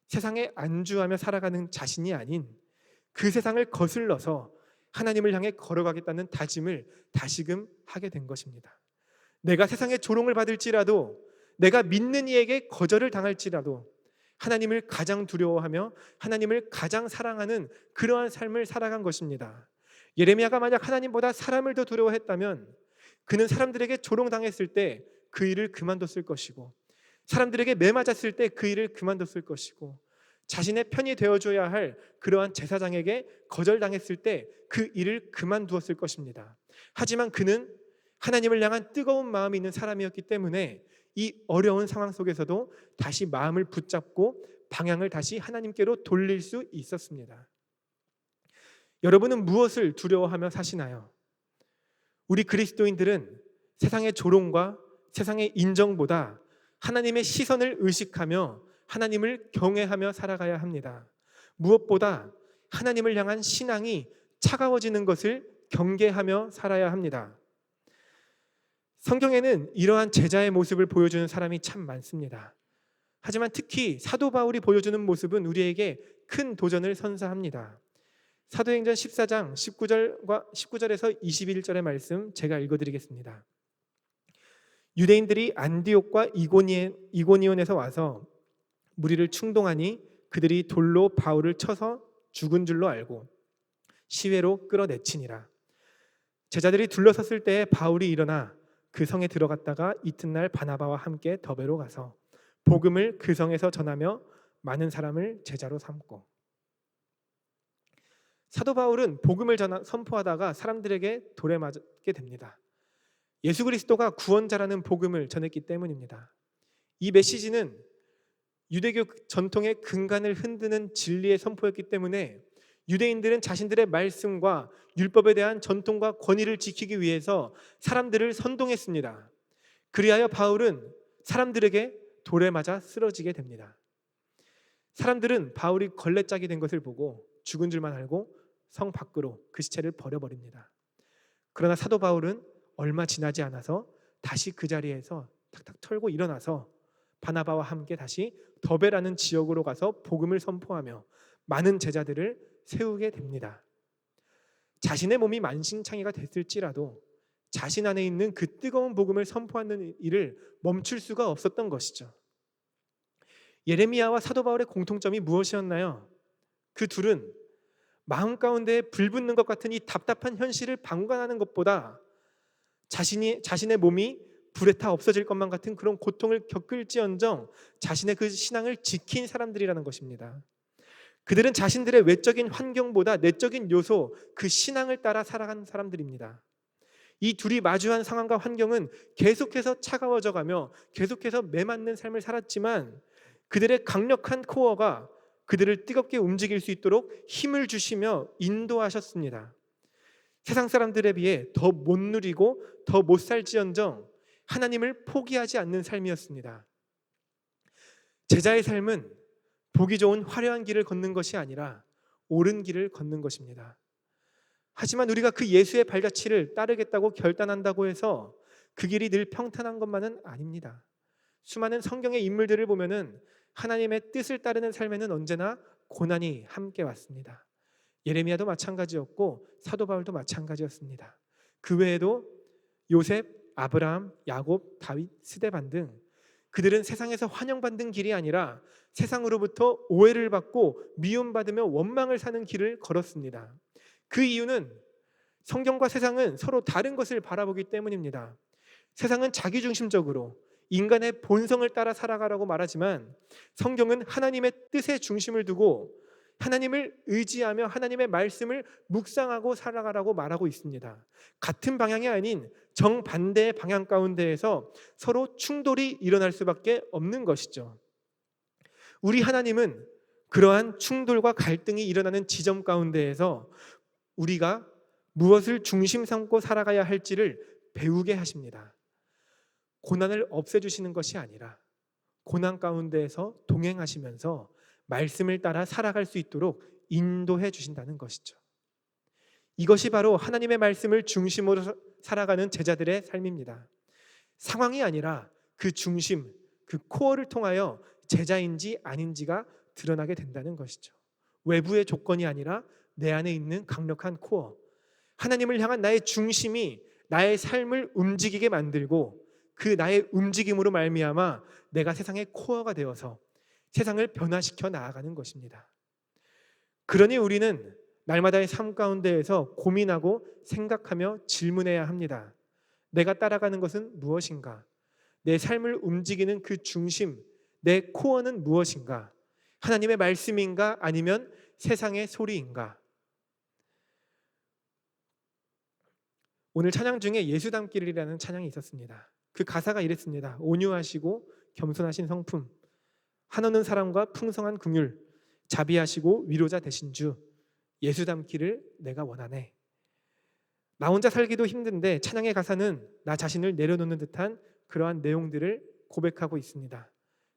세상에 안주하며 살아가는 자신이 아닌 그 세상을 거슬러서 하나님을 향해 걸어가겠다는 다짐을 다시금 하게 된 것입니다. 내가 세상의 조롱을 받을지라도, 내가 믿는 이에게 거절을 당할지라도 하나님을 가장 두려워하며 하나님을 가장 사랑하는 그러한 삶을 살아간 것입니다. 예레미야가 만약 하나님보다 사람을 더 두려워했다면 그는 사람들에게 조롱당했을 때 그 일을 그만뒀을 것이고, 사람들에게 매맞았을 때 그 일을 그만뒀을 것이고, 자신의 편이 되어줘야 할 그러한 제사장에게 거절당했을 때 그 일을 그만두었을 것입니다. 하지만 그는 하나님을 향한 뜨거운 마음이 있는 사람이었기 때문에 이 어려운 상황 속에서도 다시 마음을 붙잡고 방향을 다시 하나님께로 돌릴 수 있었습니다. 여러분은 무엇을 두려워하며 사시나요? 우리 그리스도인들은 세상의 조롱과 세상의 인정보다 하나님의 시선을 의식하며 하나님을 경외하며 살아가야 합니다. 무엇보다 하나님을 향한 신앙이 차가워지는 것을 경계하며 살아야 합니다. 성경에는 이러한 제자의 모습을 보여주는 사람이 참 많습니다. 하지만 특히 사도 바울이 보여주는 모습은 우리에게 큰 도전을 선사합니다. 사도행전 14장 19절에서 21절의 말씀 제가 읽어드리겠습니다. 유대인들이 안디옥과 이고니온에서 와서 무리를 충동하니 그들이 돌로 바울을 쳐서 죽은 줄로 알고 시외로 끌어내치니라. 제자들이 둘러섰을 때에 바울이 일어나 그 성에 들어갔다가 이튿날 바나바와 함께 더베로 가서 복음을 그 성에서 전하며 많은 사람을 제자로 삼고. 사도 바울은 복음을 선포하다가 사람들에게 돌에 맞게 됩니다. 예수 그리스도가 구원자라는 복음을 전했기 때문입니다. 이 메시지는 유대교 전통의 근간을 흔드는 진리의 선포였기 때문에 유대인들은 자신들의 말씀과 율법에 대한 전통과 권위를 지키기 위해서 사람들을 선동했습니다. 그리하여 바울은 사람들에게 돌에 맞아 쓰러지게 됩니다. 사람들은 바울이 걸레짝이 된 것을 보고 죽은 줄만 알고 성 밖으로 그 시체를 버려버립니다. 그러나 사도 바울은 얼마 지나지 않아서 다시 그 자리에서 탁탁 털고 일어나서 바나바와 함께 다시 더베라는 지역으로 가서 복음을 선포하며 많은 제자들을 세우게 됩니다. 자신의 몸이 만신창이가 됐을지라도 자신 안에 있는 그 뜨거운 복음을 선포하는 일을 멈출 수가 없었던 것이죠. 예레미야와 사도 바울의 공통점이 무엇이었나요? 그 둘은 마음 가운데 불붙는 것 같은 이 답답한 현실을 방관하는 것보다 자신의 몸이 불에 타 없어질 것만 같은 그런 고통을 겪을지언정 자신의 그 신앙을 지킨 사람들이라는 것입니다. 그들은 자신들의 외적인 환경보다 내적인 요소, 그 신앙을 따라 살아간 사람들입니다. 이 둘이 마주한 상황과 환경은 계속해서 차가워져가며 계속해서 매맞는 삶을 살았지만 그들의 강력한 코어가 그들을 뜨겁게 움직일 수 있도록 힘을 주시며 인도하셨습니다. 세상 사람들에 비해 더 못 누리고 더 못 살지언정 하나님을 포기하지 않는 삶이었습니다. 제자의 삶은 보기 좋은 화려한 길을 걷는 것이 아니라 옳은 길을 걷는 것입니다. 하지만 우리가 그 예수의 발자취를 따르겠다고 결단한다고 해서 그 길이 늘 평탄한 것만은 아닙니다. 수많은 성경의 인물들을 보면은 하나님의 뜻을 따르는 삶에는 언제나 고난이 함께 왔습니다. 예레미야도 마찬가지였고 사도 바울도 마찬가지였습니다. 그 외에도 요셉, 아브라함, 야곱, 다윗, 스데반 등 그들은 세상에서 환영받는 길이 아니라 세상으로부터 오해를 받고 미움받으며 원망을 사는 길을 걸었습니다. 그 이유는 성경과 세상은 서로 다른 것을 바라보기 때문입니다. 세상은 자기중심적으로 인간의 본성을 따라 살아가라고 말하지만 성경은 하나님의 뜻에 중심을 두고 하나님을 의지하며 하나님의 말씀을 묵상하고 살아가라고 말하고 있습니다. 같은 방향이 아닌 정반대의 방향 가운데에서 서로 충돌이 일어날 수밖에 없는 것이죠. 우리 하나님은 그러한 충돌과 갈등이 일어나는 지점 가운데에서 우리가 무엇을 중심 삼고 살아가야 할지를 배우게 하십니다. 고난을 없애주시는 것이 아니라 고난 가운데에서 동행하시면서 말씀을 따라 살아갈 수 있도록 인도해 주신다는 것이죠. 이것이 바로 하나님의 말씀을 중심으로 살아가는 제자들의 삶입니다. 상황이 아니라 그 중심, 그 코어를 통하여 제자인지 아닌지가 드러나게 된다는 것이죠. 외부의 조건이 아니라 내 안에 있는 강력한 코어, 하나님을 향한 나의 중심이 나의 삶을 움직이게 만들고 그 나의 움직임으로 말미암아 내가 세상의 코어가 되어서 세상을 변화시켜 나아가는 것입니다. 그러니 우리는 날마다의 삶 가운데에서 고민하고 생각하며 질문해야 합니다. 내가 따라가는 것은 무엇인가? 내 삶을 움직이는 그 중심, 내 코어는 무엇인가? 하나님의 말씀인가? 아니면 세상의 소리인가? 오늘 찬양 중에 예수 닮기를이라는 찬양이 있었습니다. 그 가사가 이랬습니다. 온유하시고 겸손하신 성품, 한없는 사랑과 풍성한 긍휼, 자비하시고 위로자 되신 주, 예수 닮기를 내가 원하네. 나 혼자 살기도 힘든데 찬양의 가사는 나 자신을 내려놓는 듯한 그러한 내용들을 고백하고 있습니다.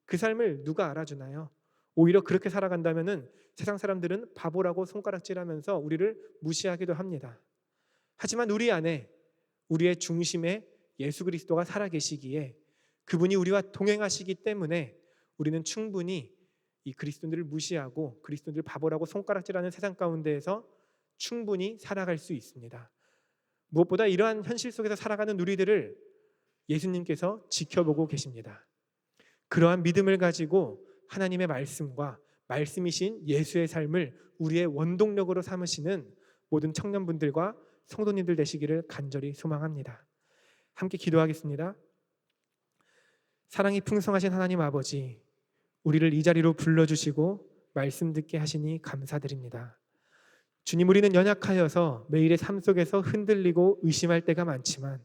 그 삶을 누가 알아주나요? 오히려 그렇게 살아간다면 세상 사람들은 바보라고 손가락질하면서 우리를 무시하기도 합니다. 하지만 우리 안에 우리의 중심에 예수 그리스도가 살아계시기에 그분이 우리와 동행하시기 때문에 우리는 충분히 이 그리스도인들을 무시하고 그리스도인들을 바보라고 손가락질하는 세상 가운데에서 충분히 살아갈 수 있습니다. 무엇보다 이러한 현실 속에서 살아가는 우리들을 예수님께서 지켜보고 계십니다. 그러한 믿음을 가지고 하나님의 말씀과 말씀이신 예수의 삶을 우리의 원동력으로 삼으시는 모든 청년분들과 성도님들 되시기를 간절히 소망합니다. 함께 기도하겠습니다. 사랑이 풍성하신 하나님 아버지, 우리를 이 자리로 불러주시고 말씀 듣게 하시니 감사드립니다. 주님, 우리는 연약하여서 매일의 삶 속에서 흔들리고 의심할 때가 많지만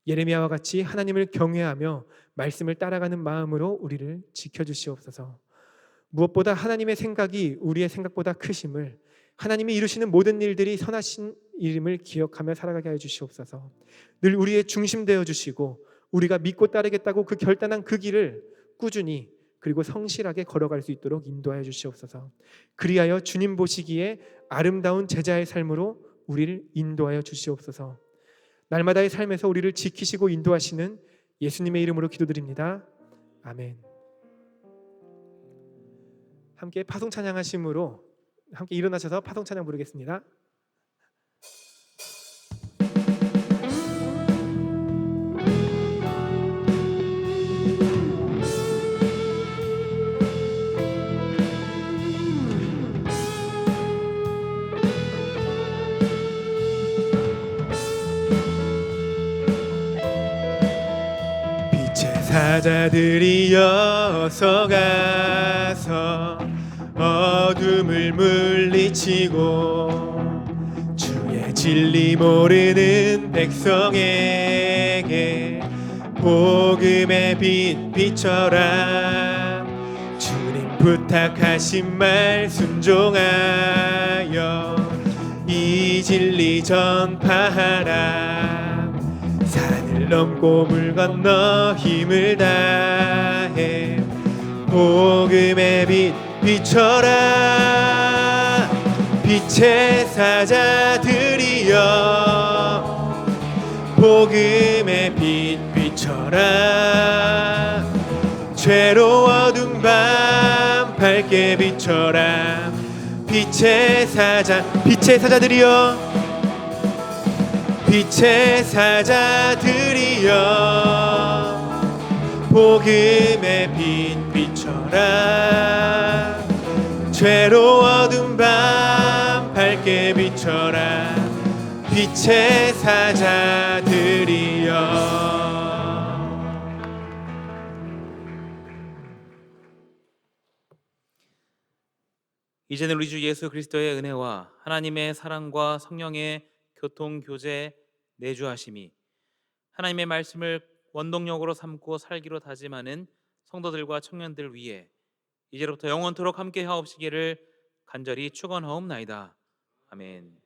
예레미야와 같이 하나님을 경외하며 말씀을 따라가는 마음으로 우리를 지켜주시옵소서. 무엇보다 하나님의 생각이 우리의 생각보다 크심을, 하나님이 이루시는 모든 일들이 선하신 이름을 기억하며 살아가게 해 주시옵소서. 늘 우리의 중심 되어 주시고 우리가 믿고 따르겠다고 그 결단한 그 길을 꾸준히 그리고 성실하게 걸어갈 수 있도록 인도하여 주시옵소서. 그리하여 주님 보시기에 아름다운 제자의 삶으로 우리를 인도하여 주시옵소서. 날마다의 삶에서 우리를 지키시고 인도하시는 예수님의 이름으로 기도드립니다. 아멘. 함께 파송 찬양하심으로 함께 일어나셔서 파송 찬양 부르겠습니다. 빛의 사자들이어서 가서 어둠을 물리치고 주의 진리 모르는 백성에게 복음의 빛 비춰라. 주님 부탁하신 말 순종하여 이 진리 전파하라. 산을 넘고 물 건너 힘을 다해 복음의 빛 비춰라. 빛의 사자들이여 복음의 빛 비춰라. 죄로 어두운 밤 밝게 비춰라. 빛의 사자들이여 빛의 사자들이여 복음의 빛 비춰라. 죄로 어두운 밤 밝게 비춰라. 빛의 사자들이여. 이제는 우리 주 예수 그리스도의 은혜와 하나님의 사랑과 성령의 교통 교제 내주하심이 하나님의 말씀을 원동력으로 삼고 살기로 다짐하는 성도들과 청년들 위해 이제로부터 영원토록 함께 하옵시기를 간절히 축원하옵나이다. 아멘.